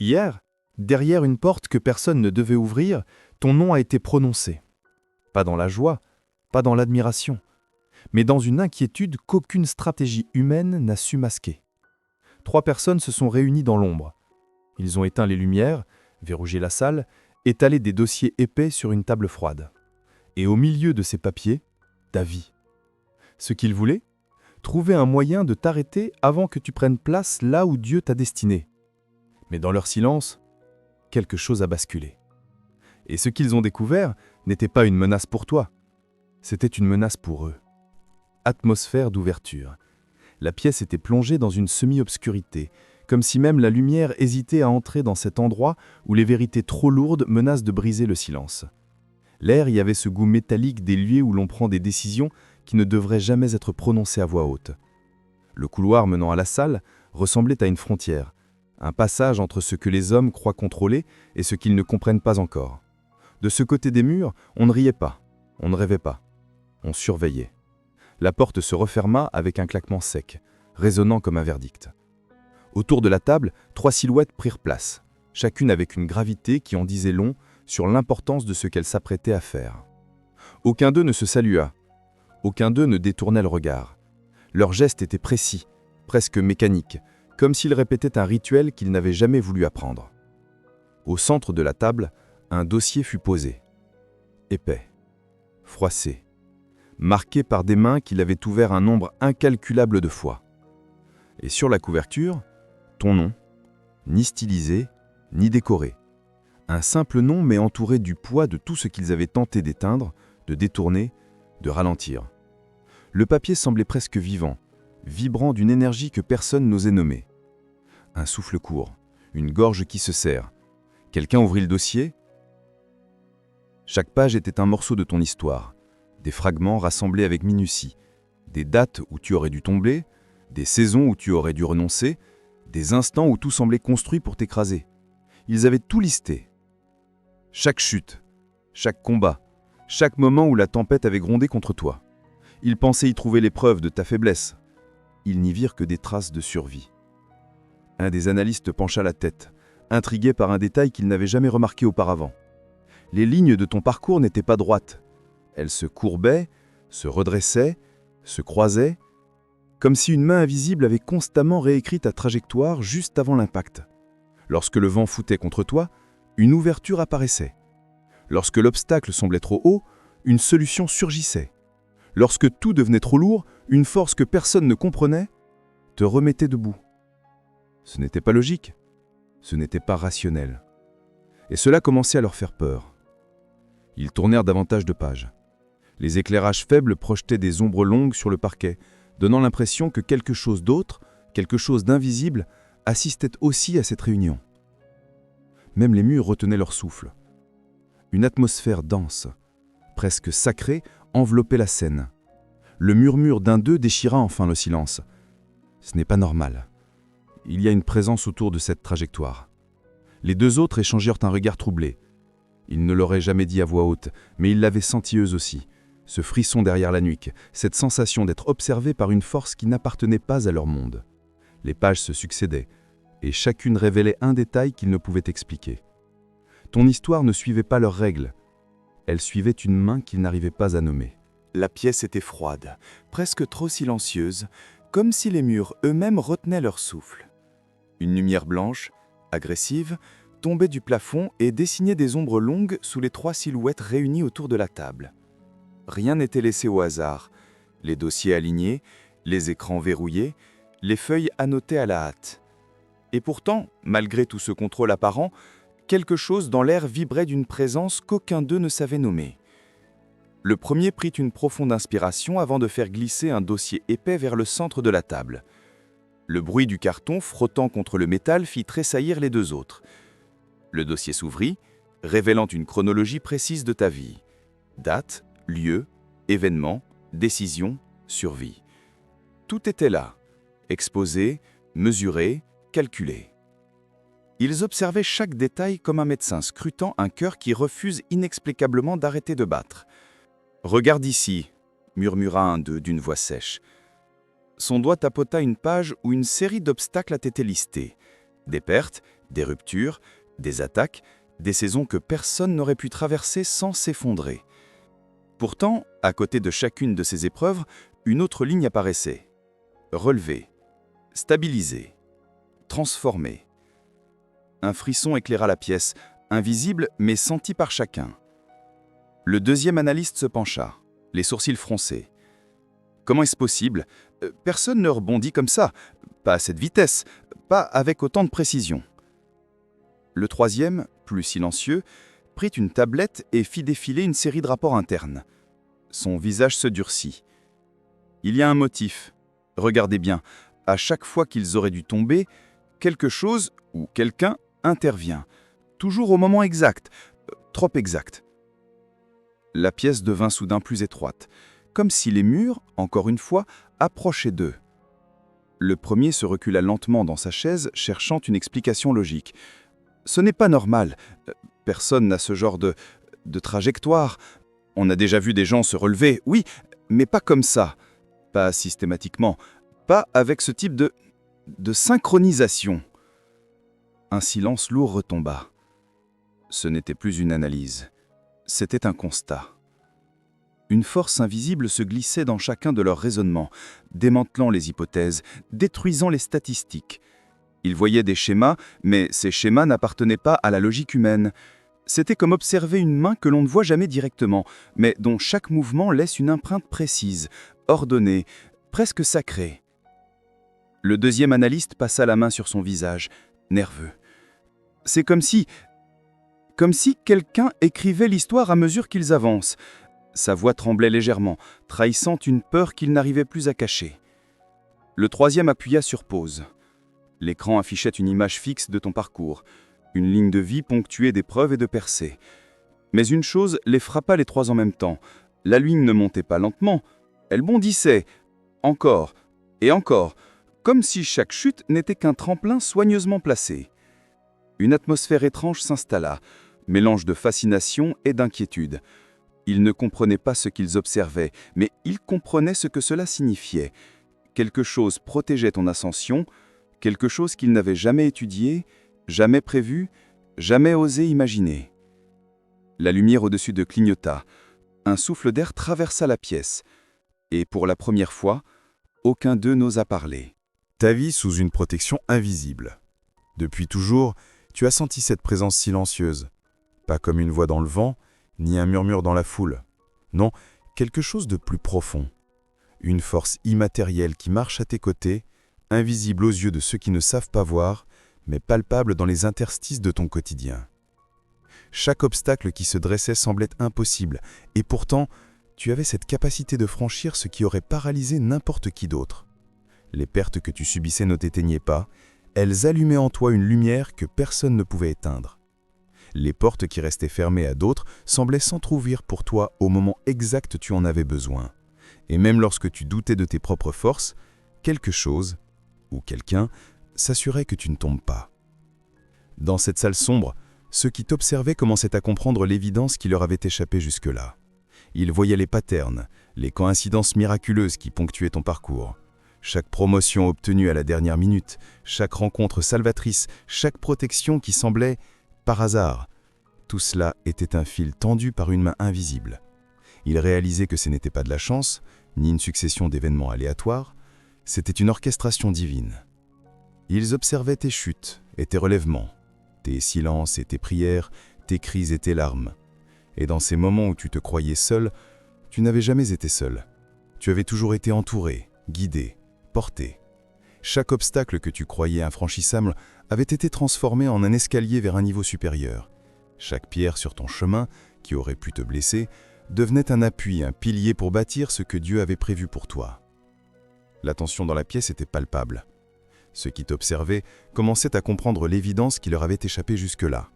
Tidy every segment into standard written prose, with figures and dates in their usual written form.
Hier, derrière une porte que personne ne devait ouvrir, ton nom a été prononcé. Pas dans la joie, pas dans l'admiration, mais dans une inquiétude qu'aucune stratégie humaine n'a su masquer. 3 personnes se sont réunies dans l'ombre. Ils ont éteint les lumières, verrouillé la salle, étalé des dossiers épais sur une table froide. Et au milieu de ces papiers, ta vie. Ce qu'ils voulaient? Trouver un moyen de t'arrêter avant que tu prennes place là où Dieu t'a destiné. Mais dans leur silence, quelque chose a basculé. Et ce qu'ils ont découvert n'était pas une menace pour toi, c'était une menace pour eux. Atmosphère d'ouverture. La pièce était plongée dans une semi-obscurité, comme si même la lumière hésitait à entrer dans cet endroit où les vérités trop lourdes menacent de briser le silence. L'air y avait ce goût métallique des lieux où l'on prend des décisions qui ne devraient jamais être prononcées à voix haute. Le couloir menant à la salle ressemblait à une frontière, un passage entre ce que les hommes croient contrôler et ce qu'ils ne comprennent pas encore. De ce côté des murs, on ne riait pas, on ne rêvait pas, on surveillait. La porte se referma avec un claquement sec, résonnant comme un verdict. Autour de la table, 3 silhouettes prirent place, chacune avec une gravité qui en disait long sur l'importance de ce qu'elle s'apprêtait à faire. Aucun d'eux ne se salua, aucun d'eux ne détournait le regard. Leurs gestes étaient précis, presque mécaniques, comme s'ils répétaient un rituel qu'ils n'avaient jamais voulu apprendre. Au centre de la table, un dossier fut posé. Épais, froissé, marqué par des mains qui l'avaient ouvert un nombre incalculable de fois. Et sur la couverture, ton nom, ni stylisé, ni décoré. Un simple nom mais entouré du poids de tout ce qu'ils avaient tenté d'éteindre, de détourner, de ralentir. Le papier semblait presque vivant, vibrant d'une énergie que personne n'osait nommer. Un souffle court, une gorge qui se serre. Quelqu'un ouvrit le dossier. Chaque page était un morceau de ton histoire, des fragments rassemblés avec minutie, des dates où tu aurais dû tomber, des saisons où tu aurais dû renoncer, des instants où tout semblait construit pour t'écraser. Ils avaient tout listé. Chaque chute, chaque combat, chaque moment où la tempête avait grondé contre toi. Ils pensaient y trouver les preuves de ta faiblesse. Ils n'y virent que des traces de survie. Un des analystes pencha la tête, intrigué par un détail qu'il n'avait jamais remarqué auparavant. Les lignes de ton parcours n'étaient pas droites. Elles se courbaient, se redressaient, se croisaient, comme si une main invisible avait constamment réécrit ta trajectoire juste avant l'impact. Lorsque le vent fouettait contre toi, une ouverture apparaissait. Lorsque l'obstacle semblait trop haut, une solution surgissait. Lorsque tout devenait trop lourd, une force que personne ne comprenait te remettait debout. Ce n'était pas logique, ce n'était pas rationnel. Et cela commençait à leur faire peur. Ils tournèrent davantage de pages. Les éclairages faibles projetaient des ombres longues sur le parquet, donnant l'impression que quelque chose d'autre, quelque chose d'invisible, assistait aussi à cette réunion. Même les murs retenaient leur souffle. Une atmosphère dense, presque sacrée, enveloppait la scène. Le murmure d'un d'eux déchira enfin le silence. Ce n'est pas normal. Il y a une présence autour de cette trajectoire. Les 2 autres échangèrent un regard troublé. Ils ne l'auraient jamais dit à voix haute, mais ils l'avaient senti eux aussi. Ce frisson derrière la nuque, cette sensation d'être observés par une force qui n'appartenait pas à leur monde. Les pages se succédaient, et chacune révélait un détail qu'ils ne pouvaient expliquer. Ton histoire ne suivait pas leurs règles. Elle suivait une main qu'ils n'arrivaient pas à nommer. La pièce était froide, presque trop silencieuse, comme si les murs eux-mêmes retenaient leur souffle. Une lumière blanche, agressive, tombait du plafond et dessinait des ombres longues sous les 3 silhouettes réunies autour de la table. Rien n'était laissé au hasard. Les dossiers alignés, les écrans verrouillés, les feuilles annotées à la hâte. Et pourtant, malgré tout ce contrôle apparent, quelque chose dans l'air vibrait d'une présence qu'aucun d'eux ne savait nommer. Le premier prit une profonde inspiration avant de faire glisser un dossier épais vers le centre de la table. Le bruit du carton frottant contre le métal fit tressaillir les 2 autres. Le dossier s'ouvrit, révélant une chronologie précise de ta vie. Date, lieu, événement, décision, survie. Tout était là, exposé, mesuré, calculé. Ils observaient chaque détail comme un médecin scrutant un cœur qui refuse inexplicablement d'arrêter de battre. « Regarde ici », murmura un d'eux d'une voix sèche. Son doigt tapota une page où une série d'obstacles a été listée. Des pertes, des ruptures, des attaques, des saisons que personne n'aurait pu traverser sans s'effondrer. Pourtant, à côté de chacune de ces épreuves, une autre ligne apparaissait. Relever, stabiliser, transformer. Un frisson éclaira la pièce, invisible mais senti par chacun. Le deuxième analyste se pencha, les sourcils froncés. Comment est-ce possible? Personne ne rebondit comme ça, pas à cette vitesse, pas avec autant de précision. Le troisième, plus silencieux, prit une tablette et fit défiler une série de rapports internes. Son visage se durcit. Il y a un motif. Regardez bien, à chaque fois qu'ils auraient dû tomber, quelque chose ou quelqu'un intervient. Toujours au moment exact, trop exact. La pièce devint soudain plus étroite, comme si les murs, encore une fois, approchaient d'eux. Le premier se recula lentement dans sa chaise, cherchant une explication logique. Ce n'est pas normal. Personne n'a ce genre de trajectoire. On a déjà vu des gens se relever, oui, mais pas comme ça. Pas systématiquement. Pas avec ce type de synchronisation. Un silence lourd retomba. Ce n'était plus une analyse. C'était un constat. Une force invisible se glissait dans chacun de leurs raisonnements, démantelant les hypothèses, détruisant les statistiques. Ils voyaient des schémas, mais ces schémas n'appartenaient pas à la logique humaine. C'était comme observer une main que l'on ne voit jamais directement, mais dont chaque mouvement laisse une empreinte précise, ordonnée, presque sacrée. Le deuxième analyste passa la main sur son visage, nerveux. C'est comme si quelqu'un écrivait l'histoire à mesure qu'ils avancent. Sa voix tremblait légèrement, trahissant une peur qu'il n'arrivait plus à cacher. Le troisième appuya sur pause. L'écran affichait une image fixe de ton parcours, une ligne de vie ponctuée d'épreuves et de percées. Mais une chose les frappa les trois en même temps. La ligne ne montait pas lentement, elle bondissait, encore et encore, comme si chaque chute n'était qu'un tremplin soigneusement placé. Une atmosphère étrange s'installa, mélange de fascination et d'inquiétude. Ils ne comprenaient pas ce qu'ils observaient, mais ils comprenaient ce que cela signifiait. Quelque chose protégeait ton ascension, quelque chose qu'ils n'avaient jamais étudié, jamais prévu, jamais osé imaginer. La lumière au-dessus d'eux clignota. Un souffle d'air traversa la pièce. Et pour la première fois, aucun d'eux n'osa parler. Ta vie sous une protection invisible. Depuis toujours, tu as senti cette présence silencieuse. Pas comme une voix dans le vent, ni un murmure dans la foule. Non, quelque chose de plus profond. Une force immatérielle qui marche à tes côtés, invisible aux yeux de ceux qui ne savent pas voir, mais palpable dans les interstices de ton quotidien. Chaque obstacle qui se dressait semblait impossible, et pourtant, tu avais cette capacité de franchir ce qui aurait paralysé n'importe qui d'autre. Les pertes que tu subissais ne t'éteignaient pas, elles allumaient en toi une lumière que personne ne pouvait éteindre. Les portes qui restaient fermées à d'autres semblaient s'entrouvrir pour toi au moment exact où tu en avais besoin. Et même lorsque tu doutais de tes propres forces, quelque chose, ou quelqu'un, s'assurait que tu ne tombes pas. Dans cette salle sombre, ceux qui t'observaient commençaient à comprendre l'évidence qui leur avait échappé jusque-là. Ils voyaient les patterns, les coïncidences miraculeuses qui ponctuaient ton parcours. Chaque promotion obtenue à la dernière minute, chaque rencontre salvatrice, chaque protection qui semblait par hasard. Tout cela était un fil tendu par une main invisible. Ils réalisaient que ce n'était pas de la chance, ni une succession d'événements aléatoires, c'était une orchestration divine. Ils observaient tes chutes et tes relèvements, tes silences et tes prières, tes cris et tes larmes. Et dans ces moments où tu te croyais seul, tu n'avais jamais été seul. Tu avais toujours été entouré, guidé, porté. Chaque obstacle que tu croyais infranchissable avait été transformé en un escalier vers un niveau supérieur. Chaque pierre sur ton chemin, qui aurait pu te blesser, devenait un appui, un pilier pour bâtir ce que Dieu avait prévu pour toi. La tension dans la pièce était palpable. Ceux qui t'observaient commençaient à comprendre l'évidence qui leur avait échappé jusque-là.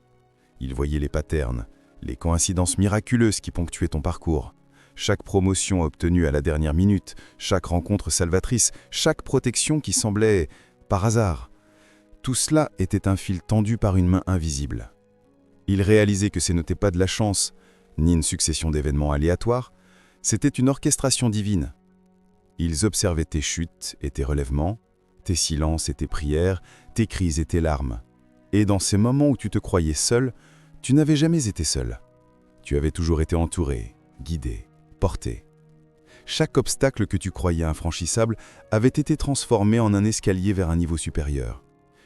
Ils voyaient les patterns, les coïncidences miraculeuses qui ponctuaient ton parcours. Chaque promotion obtenue à la dernière minute, chaque rencontre salvatrice, chaque protection qui semblait par hasard. Tout cela était un fil tendu par une main invisible. Ils réalisaient que ce n'était pas de la chance, ni une succession d'événements aléatoires, c'était une orchestration divine. Ils observaient tes chutes et tes relèvements, tes silences et tes prières, tes cris et tes larmes. Et dans ces moments où tu te croyais seul, tu n'avais jamais été seul. Tu avais toujours été entouré, guidé, porté. Chaque obstacle que tu croyais infranchissable avait été transformé en un escalier vers un niveau supérieur.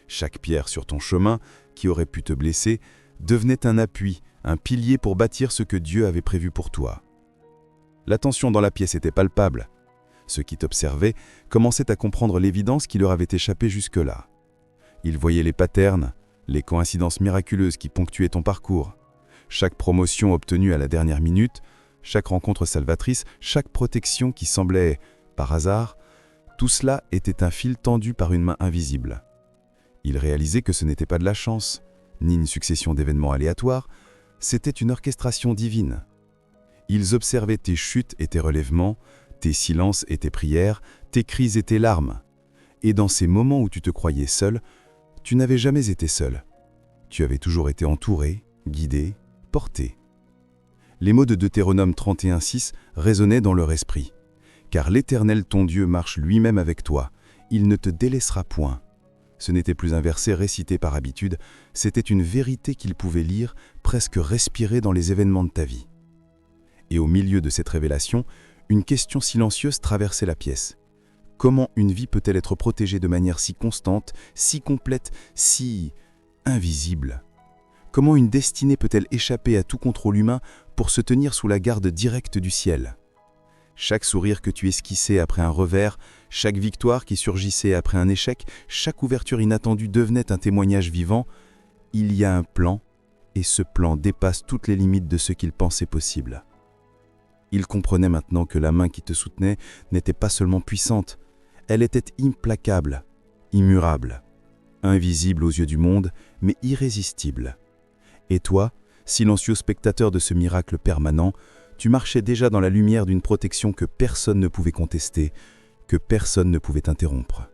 Chaque pierre sur ton chemin, qui aurait pu te blesser, devenait un appui, un pilier pour bâtir ce que Dieu avait prévu pour toi. La tension dans la pièce était palpable. Ceux qui t'observaient commençaient à comprendre l'évidence qui leur avait échappé jusque-là. Ils voyaient les patterns, les coïncidences miraculeuses qui ponctuaient ton parcours. Chaque promotion obtenue à la dernière minute, chaque rencontre salvatrice, chaque protection qui semblait, par hasard, tout cela était un fil tendu par une main invisible. Ils réalisaient que ce n'était pas de la chance, ni une succession d'événements aléatoires, c'était une orchestration divine. Ils observaient tes chutes et tes relèvements, tes silences et tes prières, tes cris et tes larmes. Et dans ces moments où tu te croyais seul, tu n'avais jamais été seul. Tu avais toujours été entouré, guidé, porté. Les mots de Deutéronome 31:6 résonnaient dans leur esprit. « Car l'Éternel ton Dieu marche lui-même avec toi, il ne te délaissera point. » Ce n'était plus un verset récité par habitude, c'était une vérité qu'ils pouvaient lire, presque respirer dans les événements de ta vie. Et au milieu de cette révélation, une question silencieuse traversait la pièce. Comment une vie peut-elle être protégée de manière si constante, si complète, si invisible ? Comment une destinée peut-elle échapper à tout contrôle humain pour se tenir sous la garde directe du ciel ? Chaque sourire que tu esquissais après un revers, chaque victoire qui surgissait après un échec, chaque ouverture inattendue devenait un témoignage vivant. Il y a un plan, et ce plan dépasse toutes les limites de ce qu'il pensait possible. Il comprenait maintenant que la main qui te soutenait n'était pas seulement puissante, elle était implacable, immurable, invisible aux yeux du monde, mais irrésistible. Et toi, silencieux spectateur de ce miracle permanent, tu marchais déjà dans la lumière d'une protection que personne ne pouvait contester, que personne ne pouvait interrompre.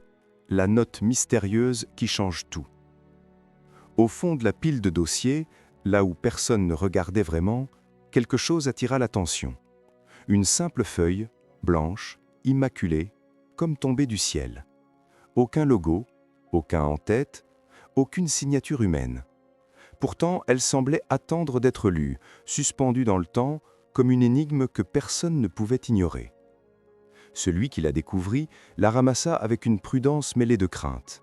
La note mystérieuse qui change tout. Au fond de la pile de dossiers, là où personne ne regardait vraiment, quelque chose attira l'attention. Une simple feuille, blanche, immaculée, comme tombée du ciel. Aucun logo, aucun en-tête, aucune signature humaine. Pourtant, elle semblait attendre d'être lue, suspendue dans le temps, comme une énigme que personne ne pouvait ignorer. Celui qui la découvrit la ramassa avec une prudence mêlée de crainte.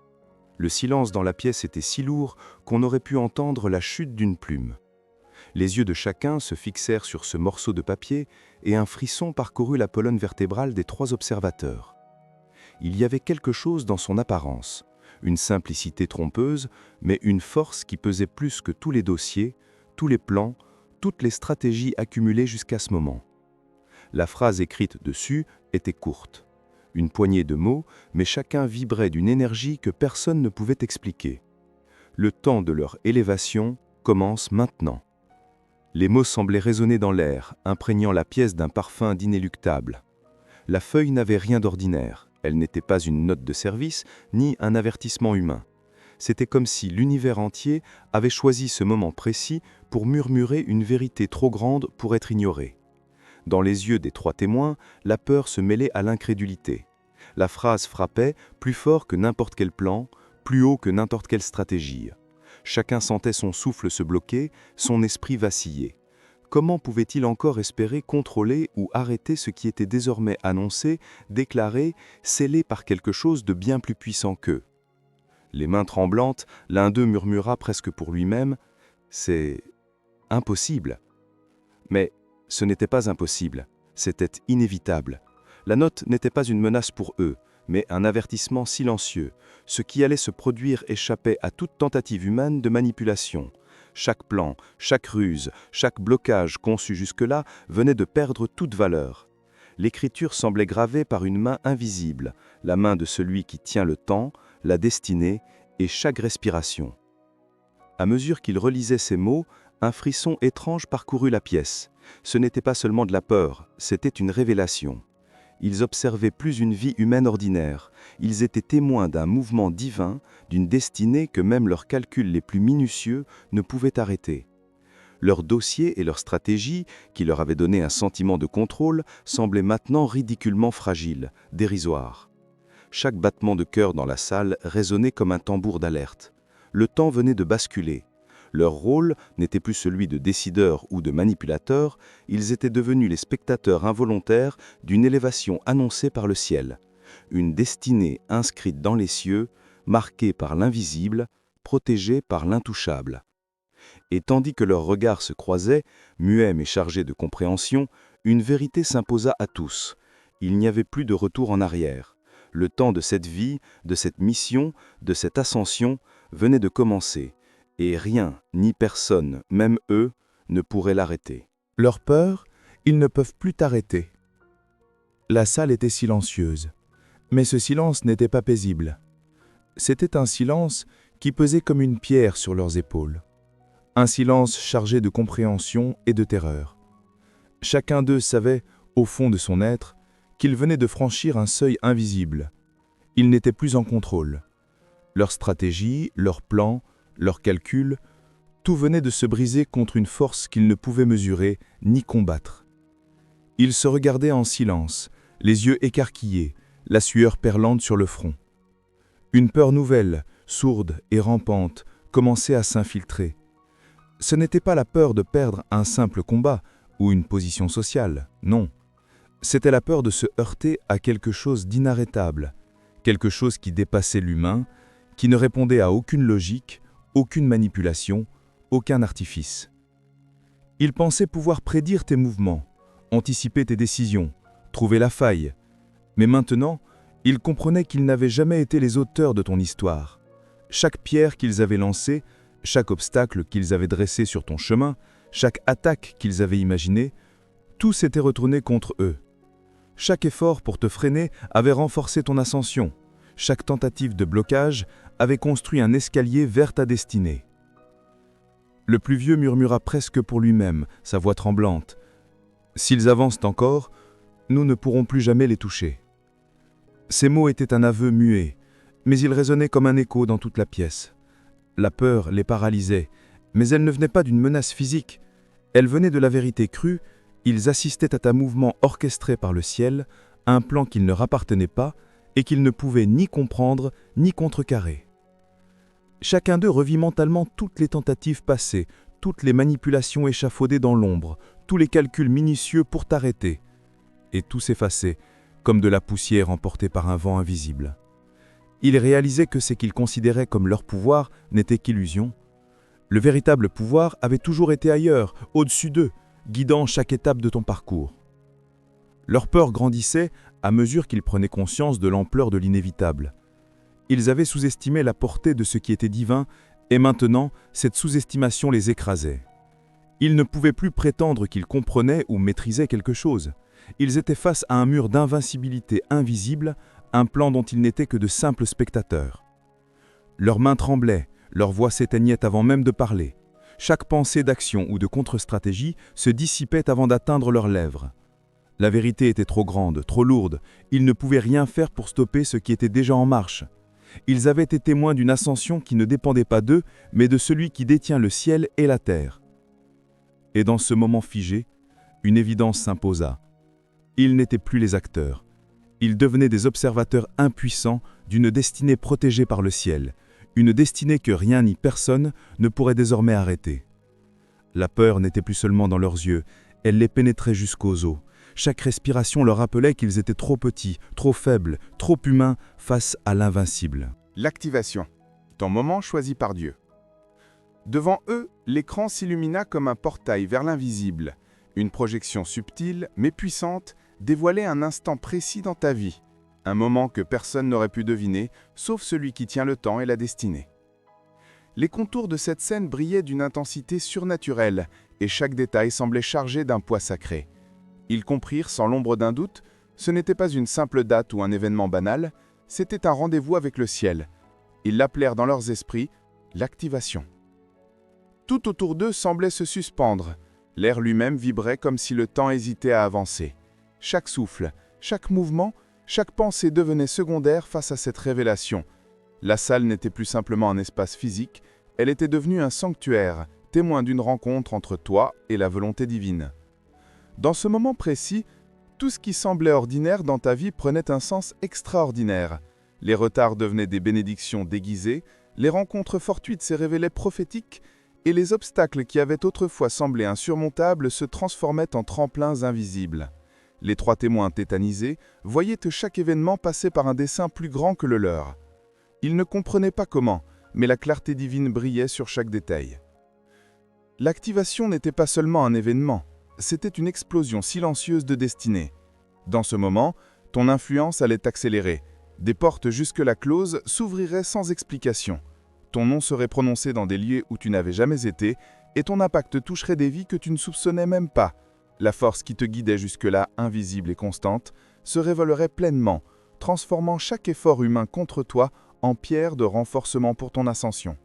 Le silence dans la pièce était si lourd qu'on aurait pu entendre la chute d'une plume. Les yeux de chacun se fixèrent sur ce morceau de papier et un frisson parcourut la colonne vertébrale des trois observateurs. Il y avait quelque chose dans son apparence, une simplicité trompeuse, mais une force qui pesait plus que tous les dossiers, tous les plans, toutes les stratégies accumulées jusqu'à ce moment. La phrase écrite dessus était courte. Une poignée de mots, mais chacun vibrait d'une énergie que personne ne pouvait expliquer. Le temps de leur élévation commence maintenant. Les mots semblaient résonner dans l'air, imprégnant la pièce d'un parfum d'inéluctable. La feuille n'avait rien d'ordinaire. Elle n'était pas une note de service, ni un avertissement humain. C'était comme si l'univers entier avait choisi ce moment précis pour murmurer une vérité trop grande pour être ignorée. Dans les yeux des trois témoins, la peur se mêlait à l'incrédulité. La phrase frappait plus fort que n'importe quel plan, plus haut que n'importe quelle stratégie. Chacun sentait son souffle se bloquer, son esprit vaciller. Comment pouvait-il encore espérer contrôler ou arrêter ce qui était désormais annoncé, déclaré, scellé par quelque chose de bien plus puissant qu'eux ? Les mains tremblantes, l'un d'eux murmura presque pour lui-même « C'est impossible ». Mais ce n'était pas impossible, c'était inévitable. La note n'était pas une menace pour eux, mais un avertissement silencieux. Ce qui allait se produire échappait à toute tentative humaine de manipulation. Chaque plan, chaque ruse, chaque blocage conçu jusque-là venait de perdre toute valeur. L'écriture semblait gravée par une main invisible, la main de celui qui tient le temps, la destinée et chaque respiration. À mesure qu'il relisait ces mots, un frisson étrange parcourut la pièce. Ce n'était pas seulement de la peur, c'était une révélation. Ils observaient plus une vie humaine ordinaire. Ils étaient témoins d'un mouvement divin, d'une destinée que même leurs calculs les plus minutieux ne pouvaient arrêter. Leur dossier et leur stratégie, qui leur avaient donné un sentiment de contrôle, semblaient maintenant ridiculement fragiles, dérisoires. Chaque battement de cœur dans la salle résonnait comme un tambour d'alerte. Le temps venait de basculer. Leur rôle n'était plus celui de décideur ou de manipulateur, ils étaient devenus les spectateurs involontaires d'une élévation annoncée par le ciel. Une destinée inscrite dans les cieux, marquée par l'invisible, protégée par l'intouchable. Et tandis que leurs regards se croisaient, muets mais chargés de compréhension, une vérité s'imposa à tous. Il n'y avait plus de retour en arrière. Le temps de cette vie, de cette mission, de cette ascension, venait de commencer, et rien, ni personne, même eux, ne pourrait l'arrêter. Leur peur, ils ne peuvent plus t'arrêter. La salle était silencieuse, mais ce silence n'était pas paisible. C'était un silence qui pesait comme une pierre sur leurs épaules. Un silence chargé de compréhension et de terreur. Chacun d'eux savait, au fond de son être, qu'il venait de franchir un seuil invisible. Ils n'étaient plus en contrôle. Leur stratégie, leurs plans, leurs calculs, tout venait de se briser contre une force qu'ils ne pouvaient mesurer ni combattre. Ils se regardaient en silence, les yeux écarquillés, la sueur perlante sur le front. Une peur nouvelle, sourde et rampante, commençait à s'infiltrer. Ce n'était pas la peur de perdre un simple combat ou une position sociale, non. C'était la peur de se heurter à quelque chose d'inarrêtable, quelque chose qui dépassait l'humain, qui ne répondait à aucune logique, aucune manipulation, aucun artifice. Ils pensaient pouvoir prédire tes mouvements, anticiper tes décisions, trouver la faille. Mais maintenant, ils comprenaient qu'ils n'avaient jamais été les auteurs de ton histoire. Chaque pierre qu'ils avaient lancée, chaque obstacle qu'ils avaient dressé sur ton chemin, chaque attaque qu'ils avaient imaginée, tout s'était retourné contre eux. Chaque effort pour te freiner avait renforcé ton ascension. Chaque tentative de blocage avait construit un escalier vers ta destinée. Le plus vieux murmura presque pour lui-même, sa voix tremblante. « S'ils avancent encore, nous ne pourrons plus jamais les toucher. » Ces mots étaient un aveu muet, mais ils résonnaient comme un écho dans toute la pièce. La peur les paralysait, mais elle ne venait pas d'une menace physique. Elle venait de la vérité crue. Ils assistaient à ta mouvement orchestré par le ciel, un plan qu'il ne leur appartenait pas et qu'ils ne pouvaient ni comprendre ni contrecarrer. Chacun d'eux revit mentalement toutes les tentatives passées, toutes les manipulations échafaudées dans l'ombre, tous les calculs minutieux pour t'arrêter. Et tout s'effaçait, comme de la poussière emportée par un vent invisible. Ils réalisaient que ce qu'ils considéraient comme leur pouvoir n'était qu'illusion. Le véritable pouvoir avait toujours été ailleurs, au-dessus d'eux, guidant chaque étape de ton parcours. Leur peur grandissait à mesure qu'ils prenaient conscience de l'ampleur de l'inévitable. Ils avaient sous-estimé la portée de ce qui était divin, et maintenant, cette sous-estimation les écrasait. Ils ne pouvaient plus prétendre qu'ils comprenaient ou maîtrisaient quelque chose. Ils étaient face à un mur d'invincibilité invisible, un plan dont ils n'étaient que de simples spectateurs. Leurs mains tremblaient, leur voix s'éteignait avant même de parler. Chaque pensée d'action ou de contre-stratégie se dissipait avant d'atteindre leurs lèvres. La vérité était trop grande, trop lourde. Ils ne pouvaient rien faire pour stopper ce qui était déjà en marche. Ils avaient été témoins d'une ascension qui ne dépendait pas d'eux, mais de celui qui détient le ciel et la terre. Et dans ce moment figé, une évidence s'imposa. Ils n'étaient plus les acteurs. Ils devenaient des observateurs impuissants d'une destinée protégée par le ciel, une destinée que rien ni personne ne pourrait désormais arrêter. La peur n'était plus seulement dans leurs yeux, elle les pénétrait jusqu'aux os. Chaque respiration leur rappelait qu'ils étaient trop petits, trop faibles, trop humains face à l'invincible. L'activation. Ton moment choisi par Dieu. Devant eux, l'écran s'illumina comme un portail vers l'invisible. Une projection subtile, mais puissante, dévoilait un instant précis dans ta vie. Un moment que personne n'aurait pu deviner, sauf celui qui tient le temps et la destinée. Les contours de cette scène brillaient d'une intensité surnaturelle, et chaque détail semblait chargé d'un poids sacré. Ils comprirent sans l'ombre d'un doute, ce n'était pas une simple date ou un événement banal, c'était un rendez-vous avec le ciel. Ils l'appelèrent dans leurs esprits l'activation. Tout autour d'eux semblait se suspendre. L'air lui-même vibrait comme si le temps hésitait à avancer. Chaque souffle, chaque mouvement, chaque pensée devenait secondaire face à cette révélation. La salle n'était plus simplement un espace physique, elle était devenue un sanctuaire, témoin d'une rencontre entre toi et la volonté divine. Dans ce moment précis, tout ce qui semblait ordinaire dans ta vie prenait un sens extraordinaire. Les retards devenaient des bénédictions déguisées, les rencontres fortuites se révélaient prophétiques, et les obstacles qui avaient autrefois semblé insurmontables se transformaient en tremplins invisibles. Les trois témoins tétanisés voyaient chaque événement passer par un dessein plus grand que le leur. Ils ne comprenaient pas comment, mais la clarté divine brillait sur chaque détail. L'activation n'était pas seulement un événement, c'était une explosion silencieuse de destinée. Dans ce moment, ton influence allait accélérer. Des portes jusque-là closes s'ouvriraient sans explication. Ton nom serait prononcé dans des lieux où tu n'avais jamais été, et ton impact toucherait des vies que tu ne soupçonnais même pas. La force qui te guidait jusque-là, invisible et constante, se révélerait pleinement, transformant chaque effort humain contre toi en pierre de renforcement pour ton ascension.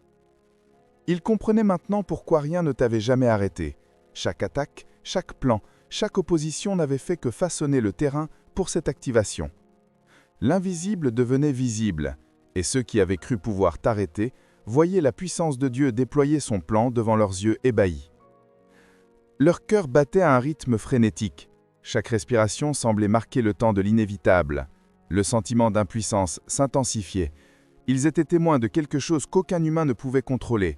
Il comprenait maintenant pourquoi rien ne t'avait jamais arrêté. Chaque attaque, chaque plan, chaque opposition n'avait fait que façonner le terrain pour cette activation. L'invisible devenait visible, et ceux qui avaient cru pouvoir t'arrêter voyaient la puissance de Dieu déployer son plan devant leurs yeux ébahis. Leur cœur battait à un rythme frénétique. Chaque respiration semblait marquer le temps de l'inévitable. Le sentiment d'impuissance s'intensifiait. Ils étaient témoins de quelque chose qu'aucun humain ne pouvait contrôler.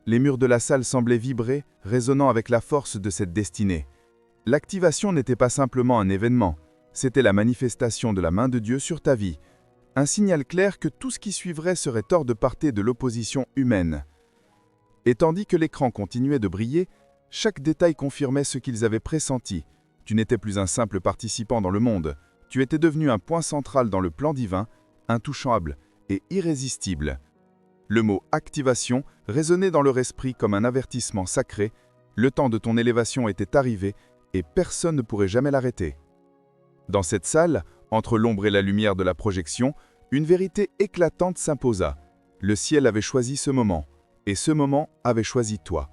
Les murs de la salle semblaient vibrer, résonnant avec la force de cette destinée. L'activation n'était pas simplement un événement, c'était la manifestation de la main de Dieu sur ta vie. Un signal clair que tout ce qui suivrait serait hors de portée de l'opposition humaine. Et tandis que l'écran continuait de briller, chaque détail confirmait ce qu'ils avaient pressenti. Tu n'étais plus un simple participant dans le monde, tu étais devenu un point central dans le plan divin, intouchable et irrésistible. Le mot « activation » résonnait dans leur esprit comme un avertissement sacré. Le temps de ton élévation était arrivé et personne ne pourrait jamais l'arrêter. Dans cette salle, entre l'ombre et la lumière de la projection, une vérité éclatante s'imposa. Le ciel avait choisi ce moment, et ce moment avait choisi toi.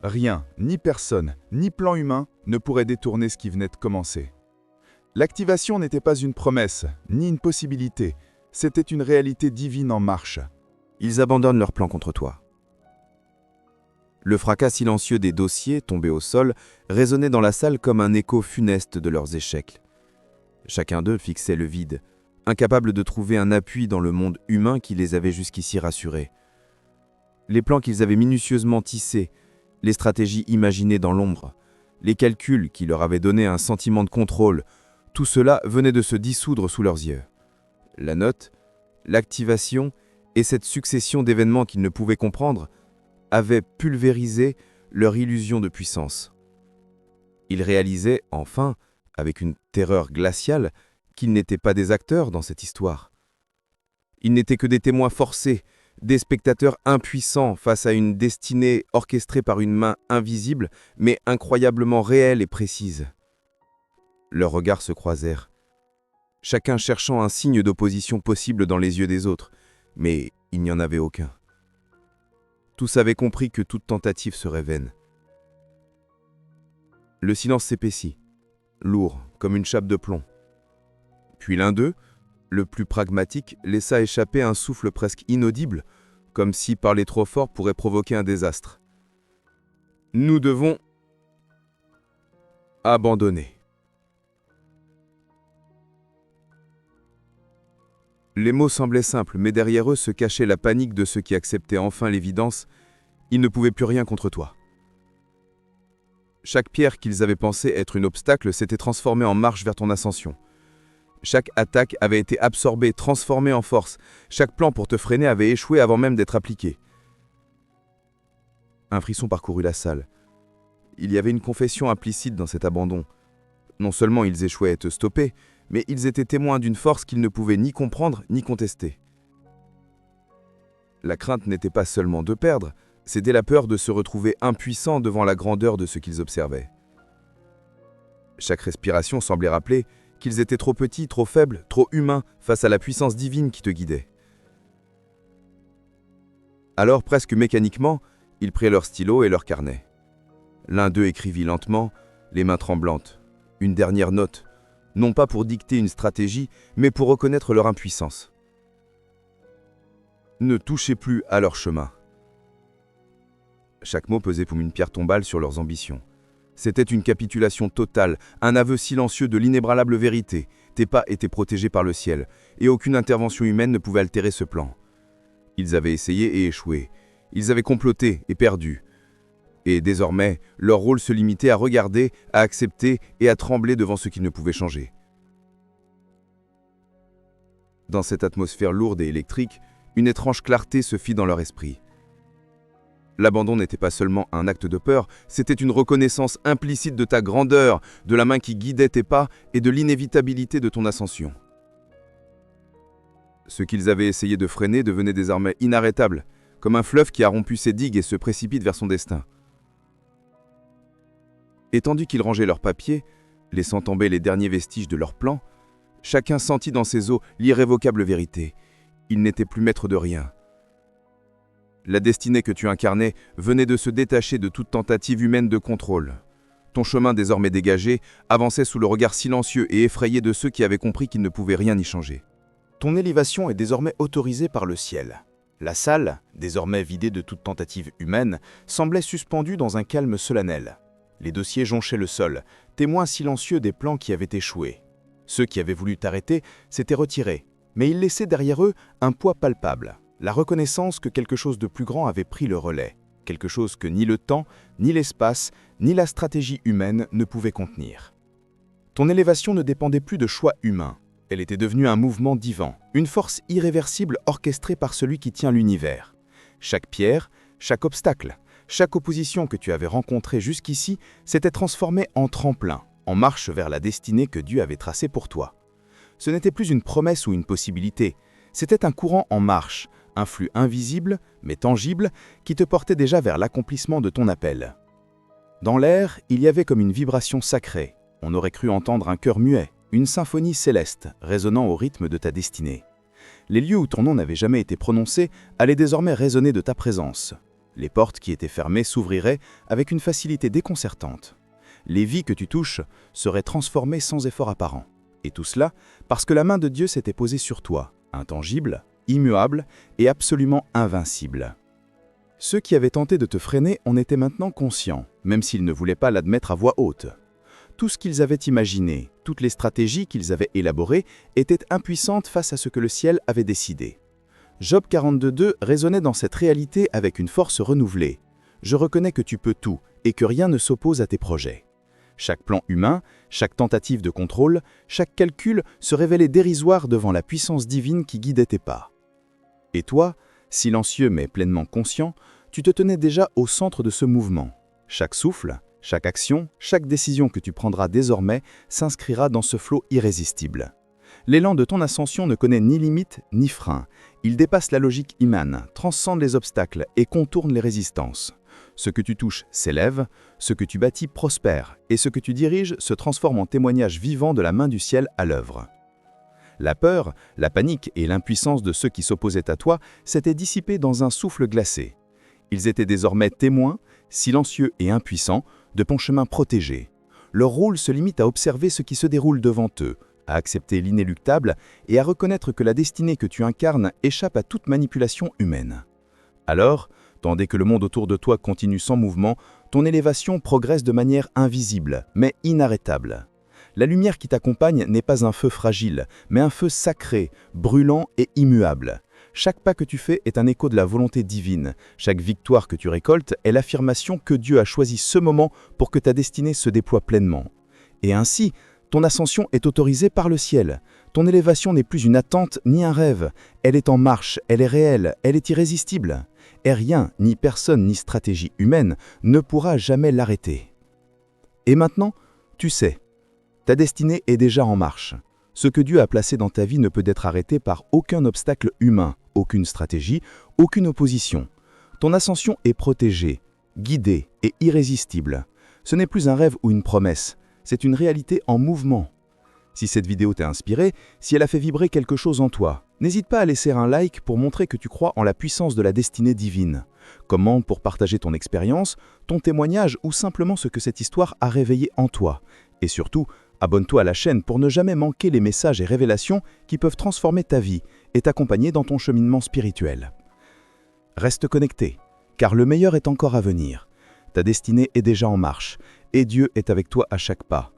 Rien, ni personne, ni plan humain ne pourrait détourner ce qui venait de commencer. L'activation n'était pas une promesse, ni une possibilité, c'était une réalité divine en marche. Ils abandonnent leur plan contre toi. Le fracas silencieux des dossiers tombés au sol résonnait dans la salle comme un écho funeste de leurs échecs. Chacun d'eux fixait le vide, incapable de trouver un appui dans le monde humain qui les avait jusqu'ici rassurés. Les plans qu'ils avaient minutieusement tissés, les stratégies imaginées dans l'ombre, les calculs qui leur avaient donné un sentiment de contrôle, tout cela venait de se dissoudre sous leurs yeux. La note, l'activation et cette succession d'événements qu'ils ne pouvaient comprendre avaient pulvérisé leur illusion de puissance. Ils réalisaient, enfin, avec une terreur glaciale, qu'ils n'étaient pas des acteurs dans cette histoire. Ils n'étaient que des témoins forcés, des spectateurs impuissants face à une destinée orchestrée par une main invisible, mais incroyablement réelle et précise. Leurs regards se croisèrent, chacun cherchant un signe d'opposition possible dans les yeux des autres, mais il n'y en avait aucun. Tous avaient compris que toute tentative serait vaine. Le silence s'épaissit, lourd comme une chape de plomb. Puis l'un d'eux, le plus pragmatique, laissa échapper un souffle presque inaudible, comme si parler trop fort pourrait provoquer un désastre. « Nous devons abandonner. » Les mots semblaient simples, mais derrière eux se cachait la panique de ceux qui acceptaient enfin l'évidence. Ils ne pouvaient plus rien contre toi. Chaque pierre qu'ils avaient pensé être un obstacle s'était transformée en marche vers ton ascension. Chaque attaque avait été absorbée, transformée en force. Chaque plan pour te freiner avait échoué avant même d'être appliqué. Un frisson parcourut la salle. Il y avait une confession implicite dans cet abandon. Non seulement ils échouaient à te stopper, mais ils étaient témoins d'une force qu'ils ne pouvaient ni comprendre ni contester. La crainte n'était pas seulement de perdre, c'était la peur de se retrouver impuissants devant la grandeur de ce qu'ils observaient. Chaque respiration semblait rappeler qu'ils étaient trop petits, trop faibles, trop humains face à la puissance divine qui te guidait. Alors, presque mécaniquement, ils prirent leur stylo et leur carnet. L'un d'eux écrivit lentement, les mains tremblantes, une dernière note, non pas pour dicter une stratégie, mais pour reconnaître leur impuissance. Ne touchez plus à leur chemin. Chaque mot pesait comme une pierre tombale sur leurs ambitions. C'était une capitulation totale, un aveu silencieux de l'inébranlable vérité. tes pas étaient protégés par le ciel, et aucune intervention humaine ne pouvait altérer ce plan. Ils avaient essayé et échoué. Ils avaient comploté et perdu. Et désormais, leur rôle se limitait à regarder, à accepter et à trembler devant ce qui ne pouvait changer. Dans cette atmosphère lourde et électrique, une étrange clarté se fit dans leur esprit. L'abandon n'était pas seulement un acte de peur, c'était une reconnaissance implicite de ta grandeur, de la main qui guidait tes pas et de l'inévitabilité de ton ascension. Ce qu'ils avaient essayé de freiner devenait désormais inarrêtable, comme un fleuve qui a rompu ses digues et se précipite vers son destin. Et tandis qu'ils rangeaient leurs papiers, laissant tomber les derniers vestiges de leur plan, chacun sentit dans ses os l'irrévocable vérité. Il n'était plus maître de rien. La destinée que tu incarnais venait de se détacher de toute tentative humaine de contrôle. Ton chemin désormais dégagé avançait sous le regard silencieux et effrayé de ceux qui avaient compris qu'ils ne pouvaient rien y changer. Ton élévation est désormais autorisée par le ciel. La salle, désormais vidée de toute tentative humaine, semblait suspendue dans un calme solennel. Les dossiers jonchaient le sol, témoins silencieux des plans qui avaient échoué. Ceux qui avaient voulu t'arrêter s'étaient retirés, mais ils laissaient derrière eux un poids palpable. La reconnaissance que quelque chose de plus grand avait pris le relais, quelque chose que ni le temps, ni l'espace, ni la stratégie humaine ne pouvaient contenir. Ton élévation ne dépendait plus de choix humains, elle était devenue un mouvement divin, une force irréversible orchestrée par celui qui tient l'univers. Chaque pierre, chaque obstacle, chaque opposition que tu avais rencontrée jusqu'ici s'était transformée en tremplin, en marche vers la destinée que Dieu avait tracée pour toi. Ce n'était plus une promesse ou une possibilité, c'était un courant en marche, un flux invisible, mais tangible, qui te portait déjà vers l'accomplissement de ton appel. Dans l'air, il y avait comme une vibration sacrée. On aurait cru entendre un chœur muet, une symphonie céleste, résonnant au rythme de ta destinée. Les lieux où ton nom n'avait jamais été prononcé allaient désormais résonner de ta présence. Les portes qui étaient fermées s'ouvriraient avec une facilité déconcertante. Les vies que tu touches seraient transformées sans effort apparent. Et tout cela parce que la main de Dieu s'était posée sur toi, intangible, immuable et absolument invincible. Ceux qui avaient tenté de te freiner en étaient maintenant conscients, même s'ils ne voulaient pas l'admettre à voix haute. Tout ce qu'ils avaient imaginé, toutes les stratégies qu'ils avaient élaborées étaient impuissantes face à ce que le ciel avait décidé. Job 42.2 résonnait dans cette réalité avec une force renouvelée. Je reconnais que tu peux tout et que rien ne s'oppose à tes projets. Chaque plan humain, chaque tentative de contrôle, chaque calcul se révélait dérisoire devant la puissance divine qui guidait tes pas. Et toi, silencieux mais pleinement conscient, tu te tenais déjà au centre de ce mouvement. Chaque souffle, chaque action, chaque décision que tu prendras désormais s'inscrira dans ce flot irrésistible. L'élan de ton ascension ne connaît ni limite ni frein. Il dépasse la logique humaine, transcende les obstacles et contourne les résistances. Ce que tu touches s'élève, ce que tu bâtis prospère, et ce que tu diriges se transforme en témoignage vivant de la main du ciel à l'œuvre. La peur, la panique et l'impuissance de ceux qui s'opposaient à toi s'étaient dissipées dans un souffle glacé. Ils étaient désormais témoins, silencieux et impuissants, de ton chemin protégé. Leur rôle se limite à observer ce qui se déroule devant eux, à accepter l'inéluctable et à reconnaître que la destinée que tu incarnes échappe à toute manipulation humaine. Alors, tandis que le monde autour de toi continue sans mouvement, ton élévation progresse de manière invisible, mais inarrêtable. La lumière qui t'accompagne n'est pas un feu fragile, mais un feu sacré, brûlant et immuable. Chaque pas que tu fais est un écho de la volonté divine. Chaque victoire que tu récoltes est l'affirmation que Dieu a choisi ce moment pour que ta destinée se déploie pleinement. Et ainsi, ton ascension est autorisée par le ciel. Ton élévation n'est plus une attente ni un rêve. Elle est en marche, elle est réelle, elle est irrésistible. Et rien, ni personne, ni stratégie humaine ne pourra jamais l'arrêter. Et maintenant, tu sais, ta destinée est déjà en marche. Ce que Dieu a placé dans ta vie ne peut être arrêté par aucun obstacle humain, aucune stratégie, aucune opposition. Ton ascension est protégée, guidée et irrésistible. Ce n'est plus un rêve ou une promesse, c'est une réalité en mouvement. Si cette vidéo t'a inspiré, si elle a fait vibrer quelque chose en toi, n'hésite pas à laisser un like pour montrer que tu crois en la puissance de la destinée divine. Commente pour partager ton expérience, ton témoignage ou simplement ce que cette histoire a réveillé en toi. Et surtout, abonne-toi à la chaîne pour ne jamais manquer les messages et révélations qui peuvent transformer ta vie et t'accompagner dans ton cheminement spirituel. Reste connecté, car le meilleur est encore à venir. Ta destinée est déjà en marche, et Dieu est avec toi à chaque pas.